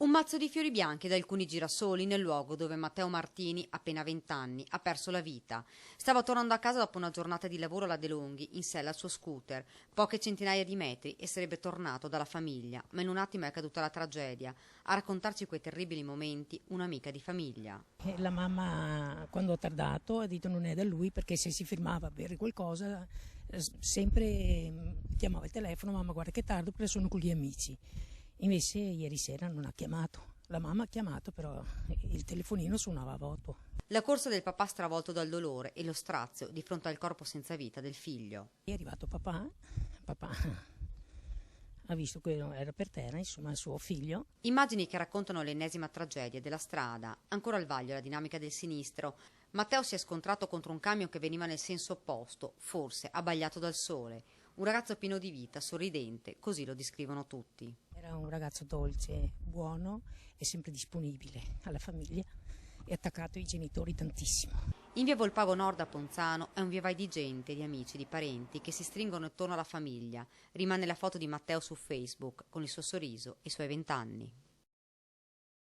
Un mazzo di fiori bianchi ed alcuni girasoli nel luogo dove Matteo Martini, appena 20 anni, ha perso la vita. Stava tornando a casa dopo una giornata di lavoro alla De Longhi, in sella al suo scooter, poche centinaia di metri, e sarebbe tornato dalla famiglia, ma in un attimo è accaduta la tragedia. A raccontarci quei terribili momenti, un'amica di famiglia. La mamma, quando ha tardato, ha detto non è da lui, perché se si fermava a bere qualcosa sempre chiamava il telefono: mamma, guarda che tardo perché sono con gli amici. Invece ieri sera non ha chiamato. La mamma ha chiamato, però il telefonino suonava a vuoto. La corsa del papà stravolto dal dolore e lo strazio di fronte al corpo senza vita del figlio. È arrivato papà ha visto che era per terra, insomma, il suo figlio. Immagini che raccontano l'ennesima tragedia della strada. Ancora al vaglio la dinamica del sinistro. Matteo si è scontrato contro un camion che veniva nel senso opposto, forse abbagliato dal sole. Un ragazzo pieno di vita, sorridente, così lo descrivono tutti. Era un ragazzo dolce, buono e sempre disponibile alla famiglia e attaccato ai genitori tantissimo. In via Volpago Nord a Ponzano è un via vai di gente, di amici, di parenti che si stringono attorno alla famiglia. Rimane la foto di Matteo su Facebook con il suo sorriso e i suoi 20 anni.